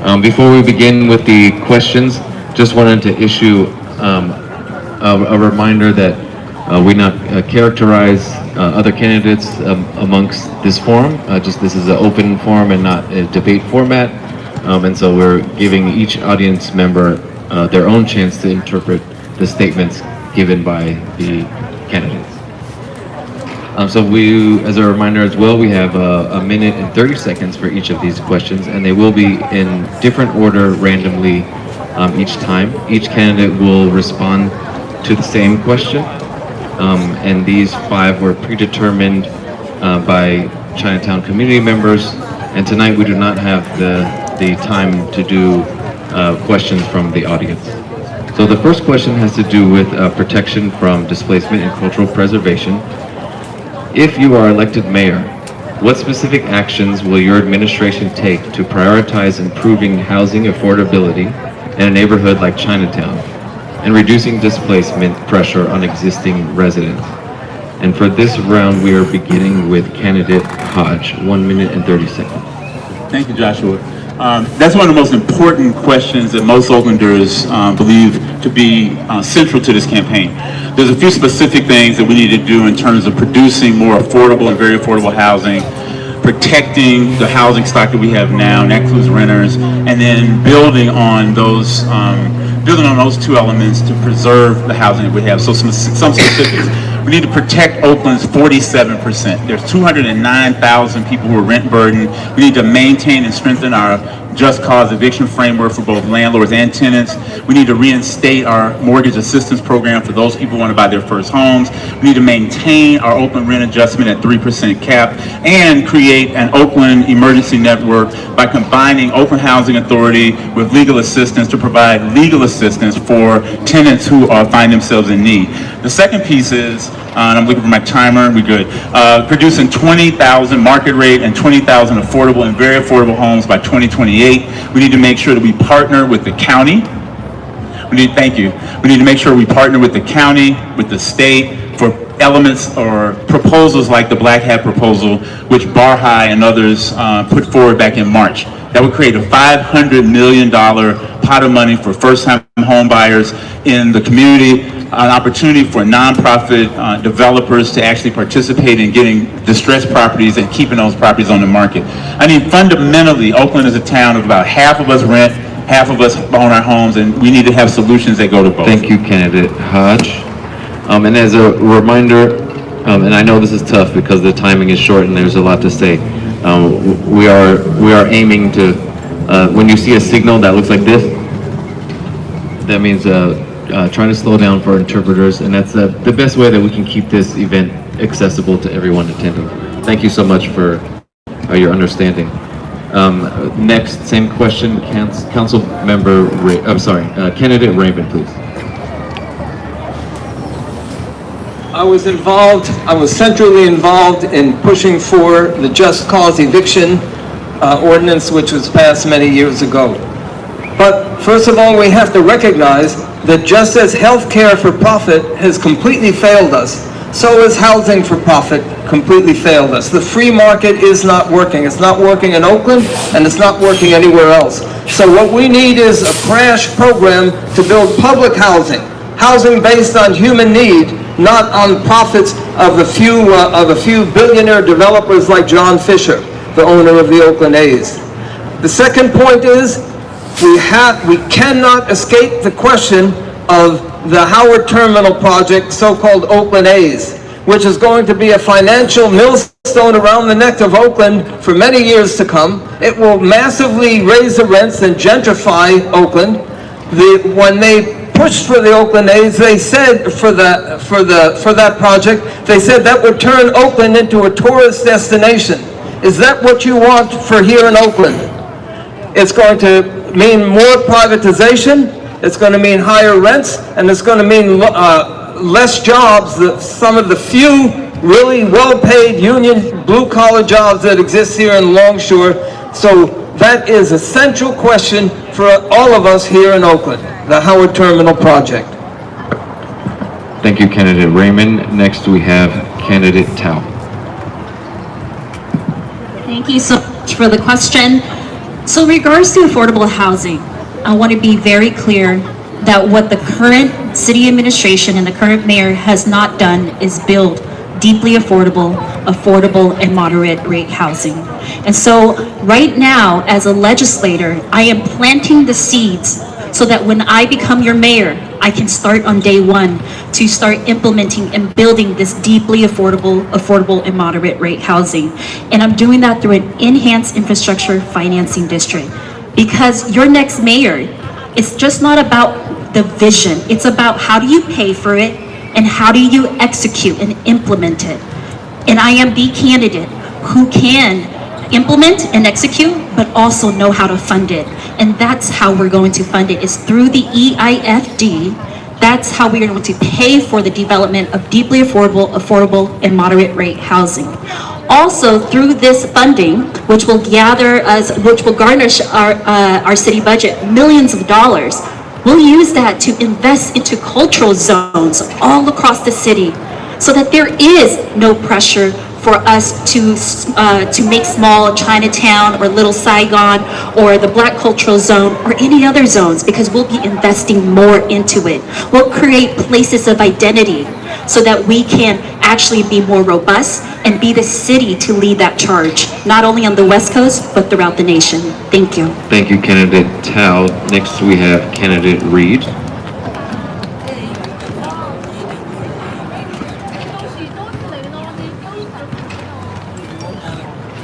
Before we begin with the questions, just wanted to issue a reminder that we not characterize other candidates amongst this forum. Just this is an open forum and not a debate format, and so we're giving each audience member their own chance to interpret the statements given by the candidates. So we, as a reminder as well, we have a minute and 30 seconds for each of these questions, and they will be in different order randomly each time. Each candidate will respond to the same question, and these 5 were predetermined by Chinatown community members, and tonight we do not have the time to do questions from the audience. So the first question has to do with protection from displacement and cultural preservation. If you are elected mayor, what specific actions will your administration take to prioritize improving housing affordability in a neighborhood like Chinatown and reducing displacement pressure on existing residents? And for this round, we are beginning with candidate Hodge. 1 minute and 30 seconds. Thank you, Joshua. That's one of the most important questions that most Oaklanders believe to be central to this campaign. There's a few specific things that we need to do in terms of producing more affordable and very affordable housing, protecting the housing stock that we have now, and that includes renters, and then building on those 2 elements to preserve the housing that we have. So some specifics. We need to protect Oakland's 47%. There's 209,000 people who are rent burdened. We need to maintain and strengthen our just cause eviction framework for both landlords and tenants. We need to reinstate our mortgage assistance program for those people who want to buy their first homes. We need to maintain our Oakland rent adjustment at 3% cap and create an Oakland emergency network by combining Oakland Housing Authority with legal assistance to provide legal assistance for tenants who find themselves in need. The second piece is, and I'm looking for my timer, we good, producing 20,000 market rate and 20,000 affordable and very affordable homes by 2028. We need to make sure that we partner with the county. We need to make sure we partner with the county, with the state, for elements or proposals like the Black Hat proposal, which Barhai and others put forward back in March. That would create a $500 million pot of money for first-time home buyers in the community, an opportunity for nonprofit developers to actually participate in getting distressed properties and keeping those properties on the market. I mean, fundamentally, Oakland is a town of about half of us rent, half of us own our homes, and we need to have solutions that go to both. Thank you, candidate Hodge. And as a reminder, and I know this is tough because the timing is short and there's a lot to say, we are aiming to, when you see a signal that looks like this, that means trying to slow down for interpreters, and that's the best way that we can keep this event accessible to everyone attending. Thank you so much for your understanding. Next, same question, Council Member Candidate Raymond, please. I was centrally involved in pushing for the just cause eviction ordinance, which was passed many years ago. But first of all, we have to recognize that just as healthcare for profit has completely failed us, so has housing for profit completely failed us. The free market is not working. It's not working in Oakland, and it's not working anywhere else. So what we need is a crash program to build public housing based on human need, not on profits of a few billionaire developers like John Fisher, the owner of the Oakland A's. The second point is we cannot escape the question of the Howard Terminal project, so-called Oakland A's, which is going to be a financial millstone around the neck of Oakland for many years to come. It will massively raise the rents and gentrify Oakland. When they pushed for the Oakland A's, they said for that project, they said that would turn Oakland into a tourist destination. Is that what you want for here in Oakland? It's going to mean more privatization, it's going to mean higher rents, and it's going to mean less jobs, some of the few really well-paid union blue-collar jobs that exist here in Longshore. So that is a central question for all of us here in Oakland, the Howard Terminal project. Thank you, candidate Raymond. Next we have candidate Tao. Thank you so much for the question. So in regards to affordable housing, I want to be very clear that what the current city administration and the current mayor has not done is build deeply affordable and moderate rate housing. And so right now, as a legislator, I am planting the seeds so that when I become your mayor, I can start on day one to start implementing and building this deeply affordable and moderate rate housing. And I'm doing that through an enhanced infrastructure financing district. Because your next mayor, it's just not about the vision, it's about how do you pay for it and how do you execute and implement it. And I am the candidate who can implement and execute, but also know how to fund it. And that's how we're going to fund it, is through the EIFD. That's how we are going to pay for the development of deeply affordable and moderate rate housing. Also, through this funding, which will garnish our city budget millions of dollars, we'll use that to invest into cultural zones all across the city so that there is no pressure for us to make small Chinatown or Little Saigon or the Black Cultural Zone or any other zones, because we'll be investing more into it. We'll create places of identity so that we can actually be more robust and be the city to lead that charge, not only on the West Coast, but throughout the nation. Thank you. Thank you, candidate Tao. Next, we have candidate Reed.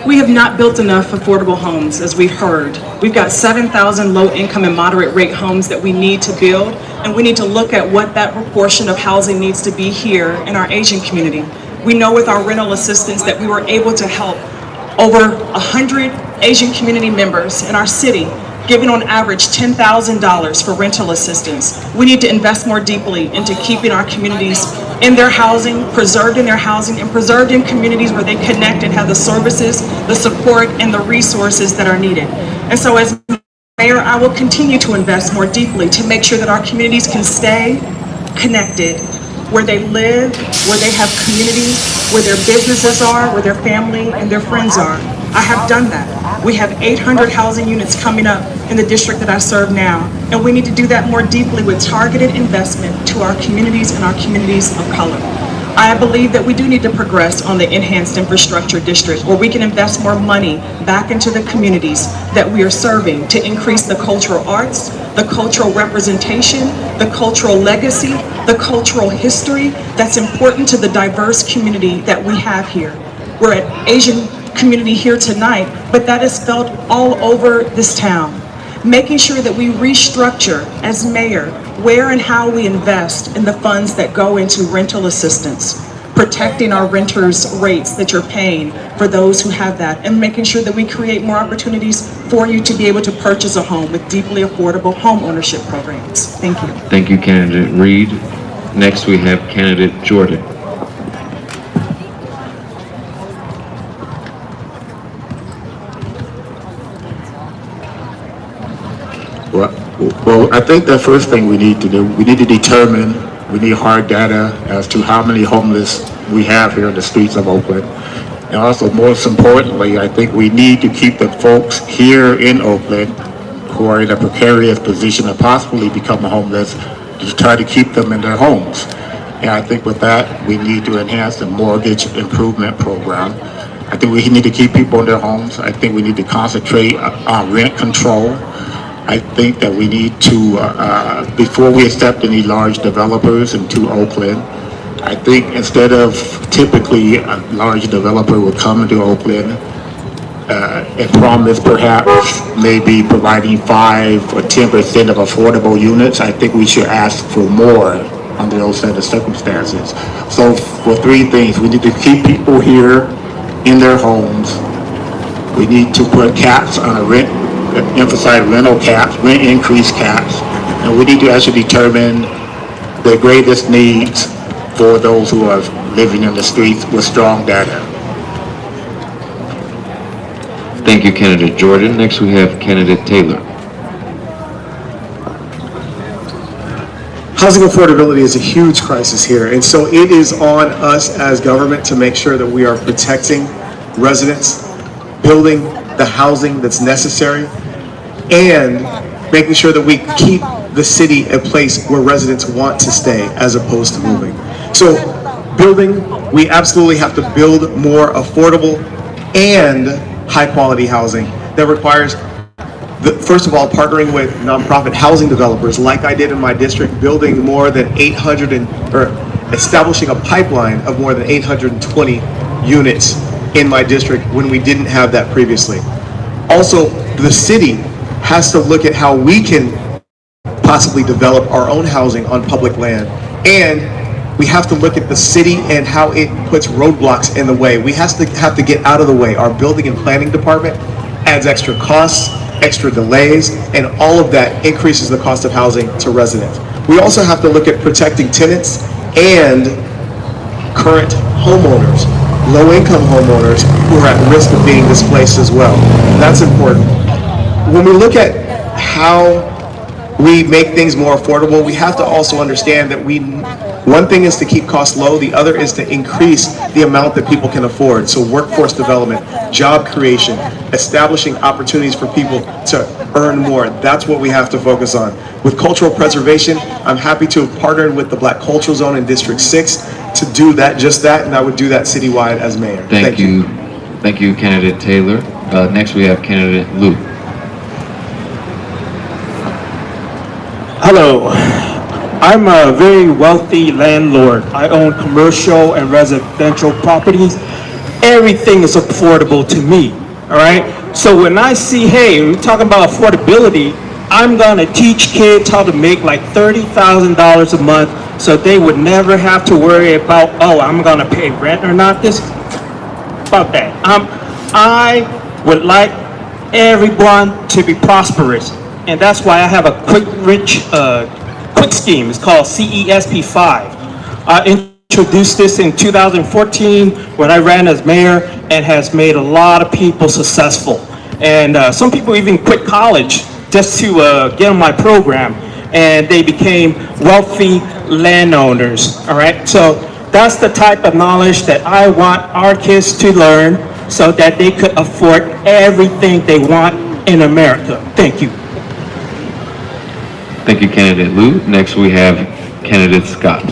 We have not built enough affordable homes, as we've heard. We've got 7,000 low-income and moderate-rate homes that we need to build, and we need to look at what that proportion of housing needs to be here in our Asian community. We know with our rental assistance that we were able to help over 100 Asian community members in our city, giving on average $10,000 for rental assistance. We need to invest more deeply into keeping our communities in their housing, preserved in their housing, and preserved in communities where they connect and have the services, the support, and the resources that are needed. And so as mayor, I will continue to invest more deeply to make sure that our communities can stay connected, where they live, where they have community, where their businesses are, where their family and their friends are. I have done that. We have 800 housing units coming up in the district that I serve now, and we need to do that more deeply with targeted investment to our communities and our communities of color. I believe that we do need to progress on the enhanced infrastructure district, where we can invest more money back into the communities that we are serving to increase the cultural arts, the cultural representation, the cultural legacy, the cultural history that's important to the diverse community that we have here. We're an Asian community here tonight, but that is felt all over this town. Making sure that we restructure as mayor where and how we invest in the funds that go into rental assistance, protecting our renters' rates that you're paying for those who have that, and making sure that we create more opportunities for you to be able to purchase a home with deeply affordable home ownership programs. Thank you. Thank you, candidate Reed. Next, we have candidate Jordan. Well, I think the first thing we need to do, we need to determine, we need hard data as to how many homeless we have here in the streets of Oakland. And also, most importantly, I think we need to keep the folks here in Oakland who are in a precarious position of possibly become homeless, to try to keep them in their homes. And I think with that, we need to enhance the mortgage improvement program. I think we need to keep people in their homes. I think we need to concentrate on rent control. I think that we need to, before we accept any large developers into Oakland, I think instead of typically a large developer will come into Oakland and promise perhaps maybe providing 5 or 10% of affordable units, I think we should ask for more under those set of circumstances. So for 3 things, we need to keep people here in their homes. We need to put caps on a rent, emphasize rental caps, rent increase caps, and we need to actually determine the greatest needs for those who are living in the streets with strong data. Thank you, candidate Jordan. Next, we have candidate Taylor. Housing affordability is a huge crisis here, and so it is on us as government to make sure that we are protecting residents, building the housing that's necessary, and making sure that we keep the city a place where residents want to stay as opposed to moving. So building, we absolutely have to build more affordable and high-quality housing that requires, first of all, partnering with nonprofit housing developers like I did in my district, building more than establishing a pipeline of more than 820 units in my district when we didn't have that previously. Also, the city has to look at how we can possibly develop our own housing on public land, and we have to look at the city and how it puts roadblocks in the way. We have to get out of the way. Our building and planning department adds extra costs, extra delays, and all of that increases the cost of housing to residents. We also have to look at protecting tenants and current homeowners, low-income homeowners who are at risk of being displaced as well. That's important. When we look at how we make things more affordable, we have to also understand that one thing is to keep costs low, the other is to increase the amount that people can afford. So workforce development, job creation, establishing opportunities for people to earn more. That's what we have to focus on. With cultural preservation, I'm happy to have partnered with the Black Cultural Zone in District 6 to do that, just that, and I would do that citywide as mayor. Thank you. Thank you, candidate Taylor. Next we have candidate Luke. Hello, I'm a very wealthy landlord. I own commercial and residential properties. Everything is affordable to me, all right? So when I see, hey, we're talking about affordability, I'm gonna teach kids how to make like $30,000 a month so they would never have to worry about, oh, I'm gonna pay rent or not. This, about that. I would like everyone to be prosperous. And that's why I have a quick scheme. It's called CESP5. I introduced this in 2014 when I ran as mayor, and has made a lot of people successful. And some people even quit college just to get on my program, and they became wealthy landowners, all right? So that's the type of knowledge that I want our kids to learn so that they could afford everything they want in America. Thank you. Thank you, candidate Lou. Next we have candidate Scott.